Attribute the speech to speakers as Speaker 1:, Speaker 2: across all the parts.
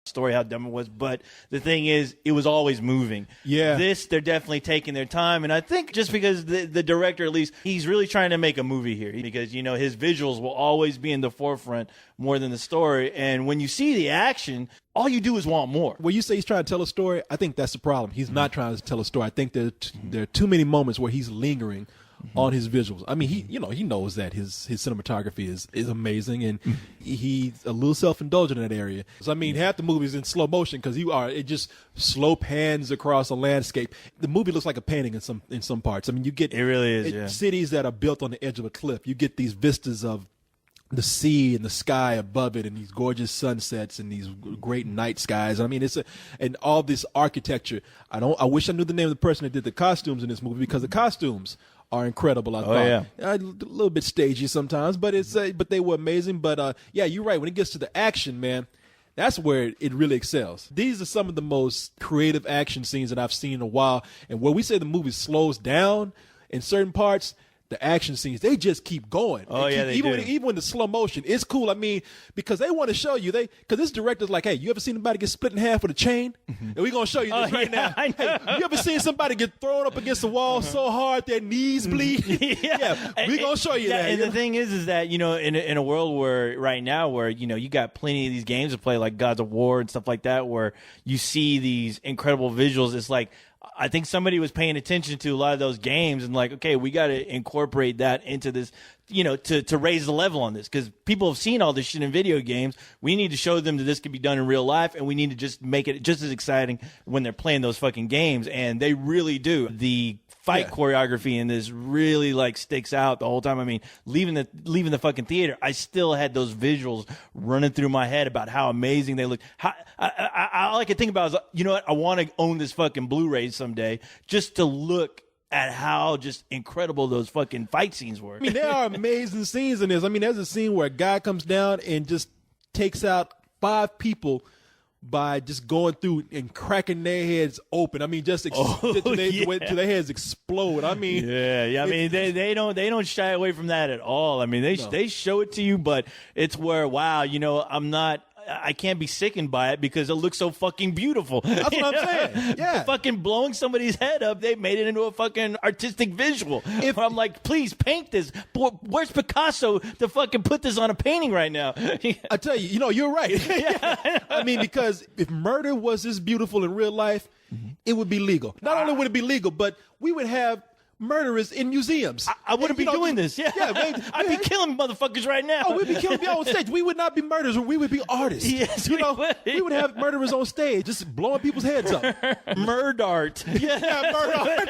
Speaker 1: story, how dumb it was, but the thing is, it was always moving.
Speaker 2: Yeah.
Speaker 1: This, they're definitely taking their time, and I think just because the director, at least, he's really trying to make a movie here, because, you know, his visuals will always be in the forefront more than the story, and when you see the action, all you do is want more.
Speaker 2: When you say he's trying to tell a story, I think that's the problem. He's not trying to tell a story. I think there are too many moments where he's lingering on his visuals. I mean, he knows that his cinematography is amazing, and he's a little self-indulgent in that area. So I mean, half the movie's in slow motion because it just slow pans across a landscape. The movie looks like a painting in some parts. I mean, you get
Speaker 1: it really is
Speaker 2: cities that are built on the edge of a cliff. You get these vistas of the sea and the sky above it, and these gorgeous sunsets and these great night skies. I mean, and all this architecture. I wish I knew the name of the person that did the costumes in this movie, because the costumes are incredible. I thought a little bit stagey sometimes, but but they were amazing. But yeah, you're right. When it gets to the action, man, that's where it really excels. These are some of the most creative action scenes that I've seen in a while. And where we say the movie slows down in certain parts, the action scenes, they just keep going. Even when the slow motion, it's cool. I mean, because they want to show you, because this director's like, hey, you ever seen anybody get split in half with a chain? And we're going to show you this right now. Hey, you ever seen somebody get thrown up against the wall so hard their knees bleed? We're going to show you that.
Speaker 1: And the thing is that, you know, in a world where right now where, you know, you got plenty of these games to play like Gods of War and stuff like that, where you see these incredible visuals, it's like, I think somebody was paying attention to a lot of those games and like, okay, we got to incorporate that into this, you know, to raise the level on this, because people have seen all this shit in video games. We need to show them that this can be done in real life, and we need to just make it just as exciting when they're playing those fucking games, and they really do. The fight choreography in this really like sticks out the whole time. I mean, leaving the fucking theater, I still had those visuals running through my head about how amazing they look. All I could think about is, you know what, I want to own this fucking Blu-ray someday just to look at how just incredible those fucking fight scenes were.
Speaker 2: I mean, there are amazing scenes in this. I mean, there's a scene where a guy comes down and just takes out 5 people by just going through and cracking their heads open. I mean, till their heads explode. I mean,
Speaker 1: I mean, they don't shy away from that at all. I mean, they show it to you, but it's where, wow, you know, I can't be sickened by it because it looks so fucking beautiful.
Speaker 2: That's what I'm saying. Yeah.
Speaker 1: Fucking blowing somebody's head up, they made it into a fucking artistic visual. I'm like, please paint this. Where's Picasso to fucking put this on a painting right now?
Speaker 2: I tell you, you know, you're right. I mean, because if murder was this beautiful in real life, it would be legal. Not only would it be legal, but we would have murderers in museums.
Speaker 1: I wouldn't be doing this. I'd be killing motherfuckers right now.
Speaker 2: Oh, we'd be killing people on stage. We would not be murderers. We would be artists.
Speaker 1: Yes,
Speaker 2: we would have murderers on stage, just blowing people's heads up.
Speaker 1: Murder art.
Speaker 2: Murder art.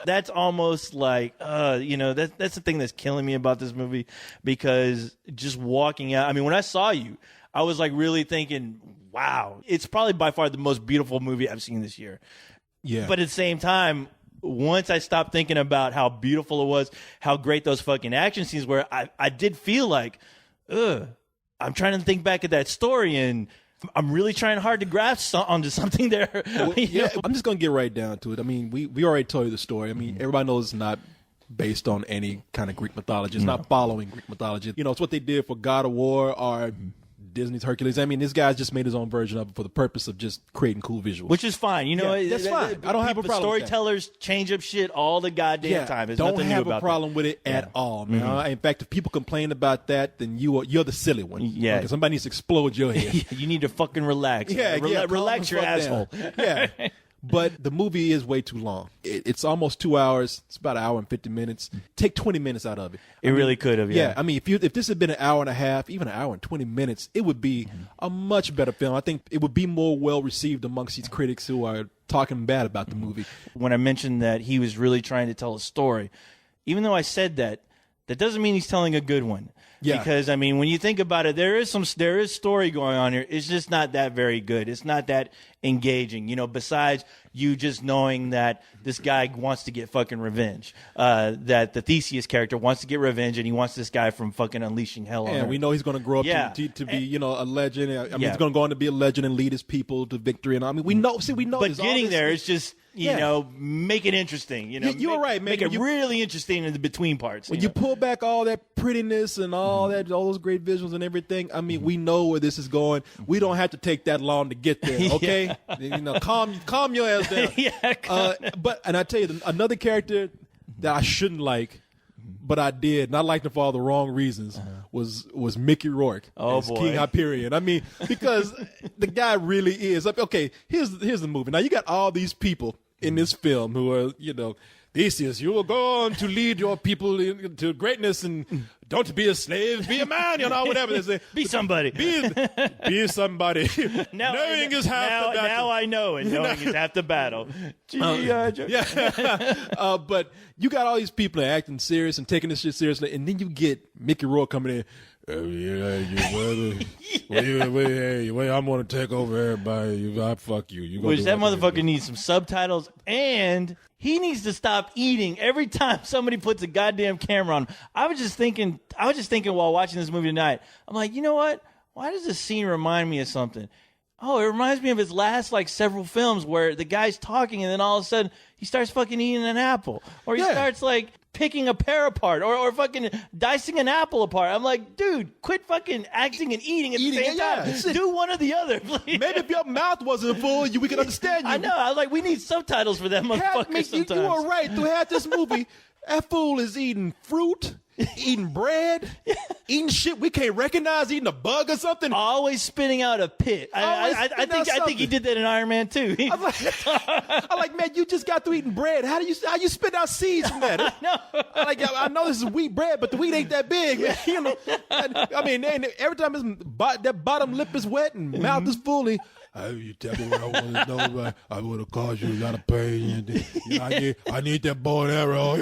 Speaker 1: That's almost like, you know, that's the thing that's killing me about this movie, because just walking out, I mean, when I saw you, I was like really thinking, wow, it's probably by far the most beautiful movie I've seen this year.
Speaker 2: Yeah.
Speaker 1: But at the same time, once I stopped thinking about how beautiful it was, how great those fucking action scenes were, I did feel like, I'm trying to think back at that story, and I'm really trying hard to grasp onto something there.
Speaker 2: Well, I'm just going to get right down to it. I mean, we already told you the story. I mean, everybody knows it's not based on any kind of Greek mythology. It's not following Greek mythology. You know, it's what they did for God of War or Disney's Hercules. I mean, this guy's just made his own version of it for the purpose of just creating cool visuals.
Speaker 1: Which is fine. You know,
Speaker 2: that's fine. I don't have a problem with that.
Speaker 1: Storytellers change up shit all the goddamn time. There's
Speaker 2: don't
Speaker 1: nothing
Speaker 2: have
Speaker 1: new about
Speaker 2: a problem with it at all, man. In fact, if people complain about that, then you're the silly one.
Speaker 1: Yeah.
Speaker 2: Okay, somebody needs to explode your head.
Speaker 1: You need to fucking relax. Relax your asshole.
Speaker 2: Yeah. But the movie is way too long. It's almost 2 hours. It's about an hour and 50 minutes. Take 20 minutes out of it.
Speaker 1: It really could have, yeah.
Speaker 2: I mean, if this had been an hour and a half, even an hour and 20 minutes, it would be a much better film. I think it would be more well received amongst these critics who are talking bad about the movie.
Speaker 1: When I mentioned that he was really trying to tell a story, even though I said that doesn't mean he's telling a good one. Yeah. Because, I mean, when you think about it, there is story going on here. It's just not that very good. It's not that engaging, you know, besides you just knowing that this guy wants to get fucking revenge. That the Theseus character wants to get revenge, and he wants this guy from fucking unleashing hell on Earth.
Speaker 2: And we know he's going to grow up to be, you know, a legend. I mean, he's going to go on to be a legend and lead his people to victory. And I mean, we know.
Speaker 1: But getting there is just, you know, make it interesting. You know,
Speaker 2: you're right, man.
Speaker 1: Make it really interesting in the between parts.
Speaker 2: When you pull back all that prettiness and all all that, all those great visuals and everything. I mean, we know where this is going. We don't have to take that long to get there. Okay, calm your ass down. And I tell you, another character that I shouldn't like, but I did, and I liked him for all the wrong reasons, was Mickey Rourke as
Speaker 1: boy.
Speaker 2: King Hyperion. I mean, because the guy really is. Okay, here's the movie. Now, you got all these people in this film who are, Theseus, you will go on to lead your people to greatness, and don't be a slave, be a man, whatever they say.
Speaker 1: Be somebody.
Speaker 2: Be somebody. Knowing is half the battle.
Speaker 1: Now I know, and knowing is half the battle.
Speaker 2: But you got all these people acting serious and taking this shit seriously, and then you get Mickey Rourke coming in. I'm gonna take over everybody. Fuck you.
Speaker 1: Which that motherfucker needs some subtitles, and he needs to stop eating every time somebody puts a goddamn camera on him. I was just thinking while watching this movie tonight. I'm like, you know what? Why does this scene remind me of something? Oh, it reminds me of his last several films where the guy's talking and then all of a sudden he starts fucking eating an apple, or he starts picking a pear apart, or fucking dicing an apple apart. I'm like, dude, quit fucking acting and eating at the same time. Do one or the other, please.
Speaker 2: Maybe if your mouth wasn't full, we could understand you.
Speaker 1: I know. I was like, we need subtitles for that motherfucker sometimes.
Speaker 2: You were right. Throughout this movie, that fool is eating fruit, eating bread, eating shit we can't recognize, eating a bug or something.
Speaker 1: Always spitting out a pit. I think he did that in Iron Man too. I'm
Speaker 2: like, man, you just got through eating bread. How you spit out seeds from that? I know this is wheat bread, but the wheat ain't that big. Man. I mean, every time that bottom lip is wet and mouth is full. You tell me what I want to know. I would have caused you a lot of pain. I need that bow and arrow.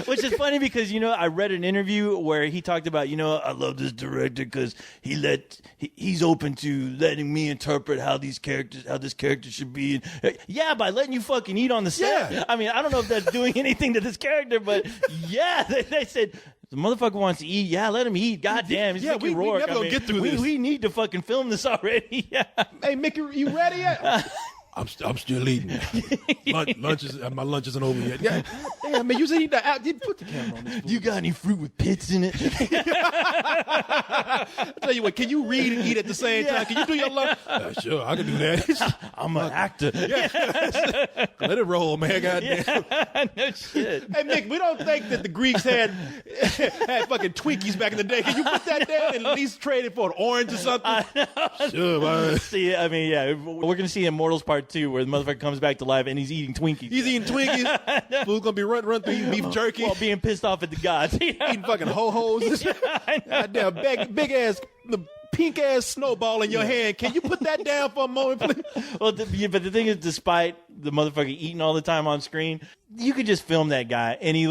Speaker 1: Which is funny because I read an interview where he talked about I love this director because he's open to letting me interpret how this character should be. Yeah, by letting you fucking eat on the set.
Speaker 2: Yeah.
Speaker 1: I mean, I don't know if that's doing anything to this character, but yeah, they said. The motherfucker wants to eat. Yeah, let him eat. God damn, he's Mickey Rourke.
Speaker 2: We never gonna get through this.
Speaker 1: We need to fucking film this already. Yeah.
Speaker 2: Hey, Mickey, you ready yet? I'm still eating. My lunch isn't over yet. Yeah, damn, man, you said eat the app. Put the camera on this.
Speaker 1: You got any fruit with pits in it?
Speaker 2: I tell you what, can you read and eat at the same time? Can you do your lunch? Sure, I can do that.
Speaker 1: I'm an actor.
Speaker 2: Let it roll, man. Goddamn.
Speaker 1: No shit.
Speaker 2: Hey, Mick, we don't think that the Greeks had fucking Twinkies back in the day. Can you put that down and at least trade it for an orange or something?
Speaker 1: I know.
Speaker 2: Sure, man.
Speaker 1: See, I mean, yeah, we're gonna see Immortals Part 2 where the motherfucker comes back to life and he's eating Twinkies.
Speaker 2: He's eating Twinkies. Fool's gonna be run through eating beef jerky.
Speaker 1: While being pissed off at the gods.
Speaker 2: Eating fucking ho-hos. Goddamn, big ass, the pink ass snowball in your hand. Can you put that down for a moment, please?
Speaker 1: Well, but the thing is, despite the motherfucker eating all the time on screen, you could just film that guy and he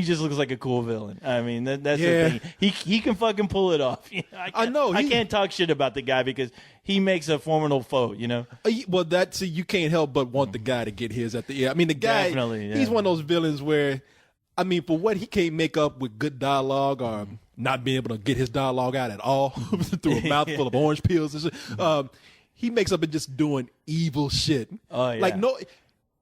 Speaker 1: just looks like a cool villain. I mean, that's the thing. He can fucking pull it off.
Speaker 2: I know.
Speaker 1: I can't talk shit about the guy because he makes a formidable foe,
Speaker 2: Well, you can't help but want the guy to get his at the end. I mean, the guy,
Speaker 1: definitely,
Speaker 2: he's one of those villains where, I mean, for what he can't make up with good dialogue or not being able to get his dialogue out at all through a mouthful of orange peels and shit, he makes up in just doing evil shit.
Speaker 1: Oh, yeah.
Speaker 2: Like,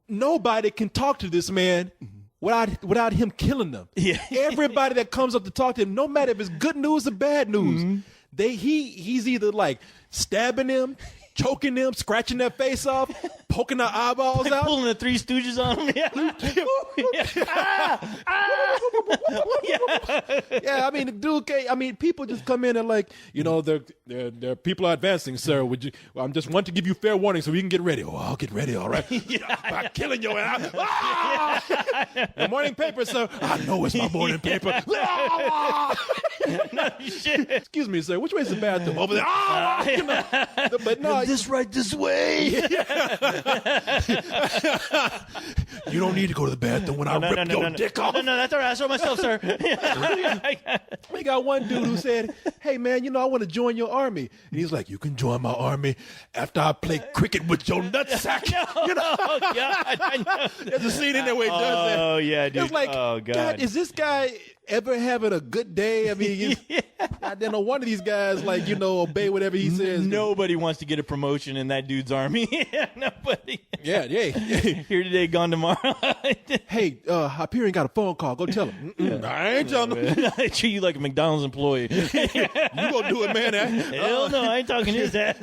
Speaker 2: nobody can talk to this man without him killing them.
Speaker 1: Yeah.
Speaker 2: Everybody that comes up to talk to him, no matter if it's good news or bad news, he's either like stabbing them, choking them, scratching their face off, poking their eyeballs out.
Speaker 1: Pulling the Three Stooges on them.
Speaker 2: Yeah, I mean, the dude people just come in and their people are advancing, sir. I just want to give you fair warning so we can get ready. Oh, I'll get ready, all right. I'm killing your ass. The morning paper, sir. I know it's my morning paper.
Speaker 1: No shit.
Speaker 2: Excuse me, sir. Which way is the bathroom? Over there. But no,
Speaker 1: this way.
Speaker 2: You don't need to go to the bathroom when I rip your dick off.
Speaker 1: No, that's all right. I saw myself, sir.
Speaker 2: We got one dude who said, hey, man, I want to join your army. And he's like, you can join my army after I play cricket with your nutsack.
Speaker 1: Oh, God. I know.
Speaker 2: There's a scene in there where he does that.
Speaker 1: Oh, yeah, dude.
Speaker 2: It's like,
Speaker 1: oh, God.
Speaker 2: Is this guy... ever having a good day? I mean, I don't know, one of these guys, like, obey whatever he says.
Speaker 1: Nobody wants to get a promotion in that dude's army. Nobody.
Speaker 2: Yeah.
Speaker 1: Here today, gone tomorrow.
Speaker 2: Hey, Hyperion got a phone call. Go tell him. I ain't telling him.
Speaker 1: I treat you like a McDonald's employee.
Speaker 2: You gonna do it, man?
Speaker 1: Hell no, I ain't talking his ass.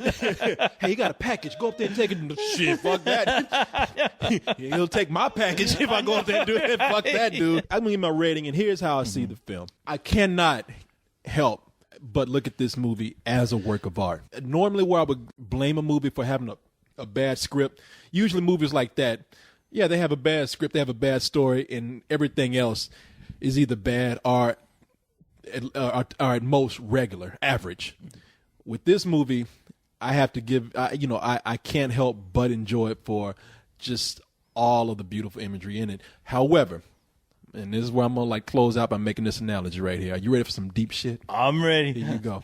Speaker 2: Hey, you got a package. Go up there and take it. Shit, fuck that. He'll take my package if I go up there and do it. Fuck that, dude. I'm gonna give my rating, and here's how I see the film. I cannot help but look at this movie as a work of art. Normally, where I would blame a movie for having a bad script, usually movies like that, yeah, they have a bad script, they have a bad story, and everything else is either bad or at most regular, average. With this movie, I have to give, I can't help but enjoy it for just all of the beautiful imagery in it. However, and this is where I'm going to close out by making this analogy right here. Are you ready for some deep shit?
Speaker 1: I'm ready.
Speaker 2: Here you go.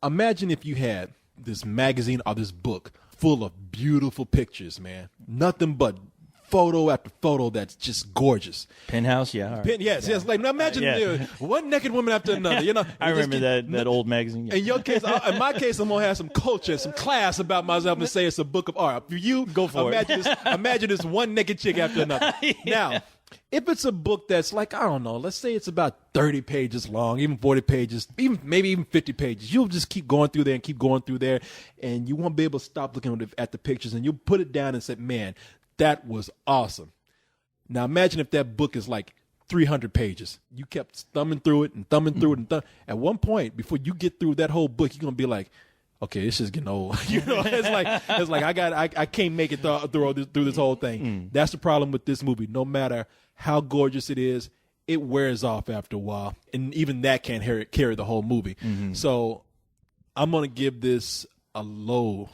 Speaker 2: Imagine if you had this magazine or this book full of beautiful pictures, man. Nothing but photo after photo that's just gorgeous.
Speaker 1: Penthouse, yeah. Right.
Speaker 2: Yes. Like, now imagine one naked woman after another.
Speaker 1: I remember that old magazine. Yeah.
Speaker 2: In your case, in my case, I'm gonna have some culture, some class about myself, and say it's a book of art. For you,
Speaker 1: go for
Speaker 2: it. Imagine this one naked chick after another. Now, if it's a book that's I don't know, let's say it's about 30 pages long, even 40 pages, maybe even 50 pages, you'll just keep going through there and keep going through there, and you won't be able to stop looking at the pictures, and you'll put it down and say, man, that was awesome. Now imagine if that book is 300 pages. You kept thumbing through it and thumbing through it and at one point, before you get through that whole book, you're gonna be like, okay, this is getting old. It's like I can't make it through this whole thing. That's the problem with this movie. No matter how gorgeous it is, it wears off after a while, and even that can't carry the whole movie. So I'm gonna give this a low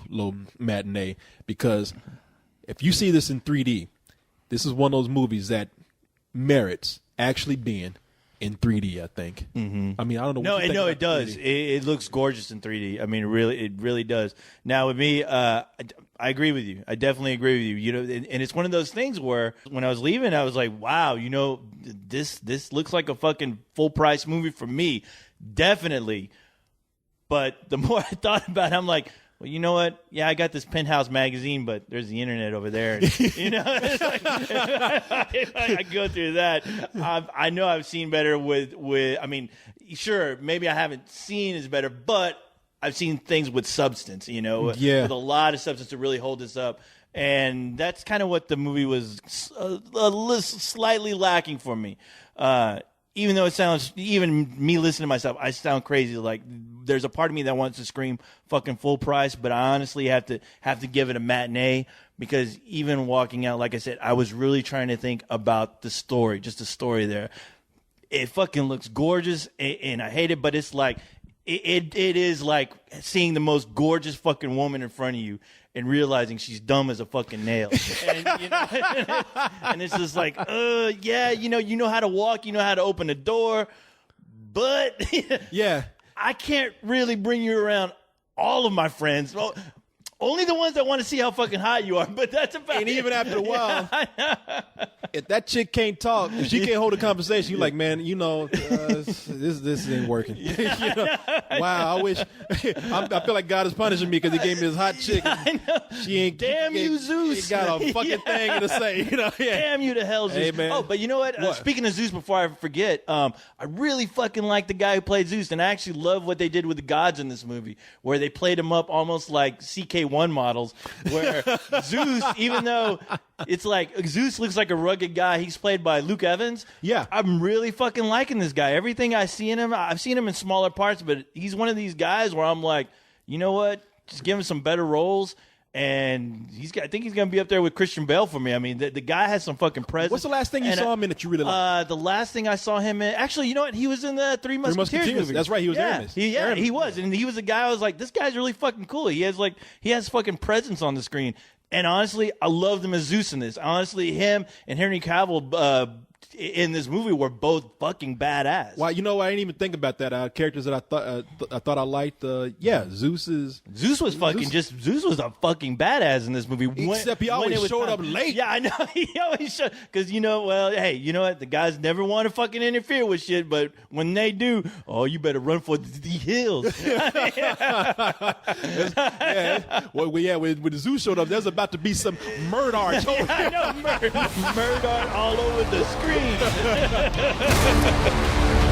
Speaker 2: matinee, because if you see this in 3D, this is one of those movies that merits actually being in 3D, I think. I mean, I don't know.
Speaker 1: No, it does. It looks gorgeous in 3D. I mean, it really does. Now, with me, I agree with you. I definitely agree with you. And it's one of those things where when I was leaving, I was like, wow, this looks like a fucking full price movie for me, definitely. But the more I thought about it, I'm like, well, you know what? Yeah, I got this Penthouse magazine, but there's the internet over there. It's I go through that. I know I've seen better with. I mean, sure, maybe I haven't seen as better, but I've seen things with substance. With a lot of substance to really hold this up. And that's kind of what the movie was slightly lacking for me. Even though it sounds, even me listening to myself, I sound crazy. Like, there's a part of me that wants to scream fucking full price, but I honestly have to give it a matinee, because even walking out, like I said, I was really trying to think about the story, just the story there. It fucking looks gorgeous, and I hate it, but it's like, it is like seeing the most gorgeous fucking woman in front of you and realizing she's dumb as a fucking nail. And, and it's just like, yeah, you know how to walk, you know how to open a door, but
Speaker 2: yeah,
Speaker 1: I can't really bring you around all of my friends. Well, only the ones that want to see how fucking hot you are, but that's about it.
Speaker 2: And even after a while, if that chick can't talk, if she can't hold a conversation, you're like, man, this ain't working. Wow, I wish. I feel like God is punishing me because He gave me this hot chick.
Speaker 1: I know.
Speaker 2: She ain't.
Speaker 1: Damn you, Zeus!
Speaker 2: She got a fucking thing to say. Yeah.
Speaker 1: Damn you to hell, Zeus.
Speaker 2: Hey, man.
Speaker 1: Oh, but you know what? Speaking of Zeus, before I forget, I really fucking like the guy who played Zeus, and I actually love what they did with the gods in this movie, where they played him up almost like CK1 models, where Zeus, even though it's like Zeus looks like a rugged guy, he's played by Luke Evans.
Speaker 2: Yeah,
Speaker 1: I'm really fucking liking this guy. Everything I see in him, I've seen him in smaller parts, but he's one of these guys where I'm like, you know what? Just give him some better roles. And I think he's going to be up there with Christian Bale for me. I mean, the guy has some fucking presence.
Speaker 2: What's the last thing you saw him in that you really liked?
Speaker 1: The last thing I saw him in, actually, you know what? He was in the Three Musketeers movie.
Speaker 2: That's right. He was Aramis.
Speaker 1: He was. And he was a guy I was like, this guy's really fucking cool. He has fucking presence on the screen. And honestly, I loved him as Zeus in this. Honestly, him and Henry Cavill in this movie were both fucking badass.
Speaker 2: Well, you know, I didn't even think about that. Characters that I thought I liked. Zeus was
Speaker 1: Zeus was a fucking badass in this movie.
Speaker 2: Except he always showed up late.
Speaker 1: Yeah, I know. He always showed, because hey, you know what? The guys never want to fucking interfere with shit, but when they do, oh, you better run for the hills. When
Speaker 2: Zeus showed up, there's about to be some murder.
Speaker 1: I know, murder all over the screen.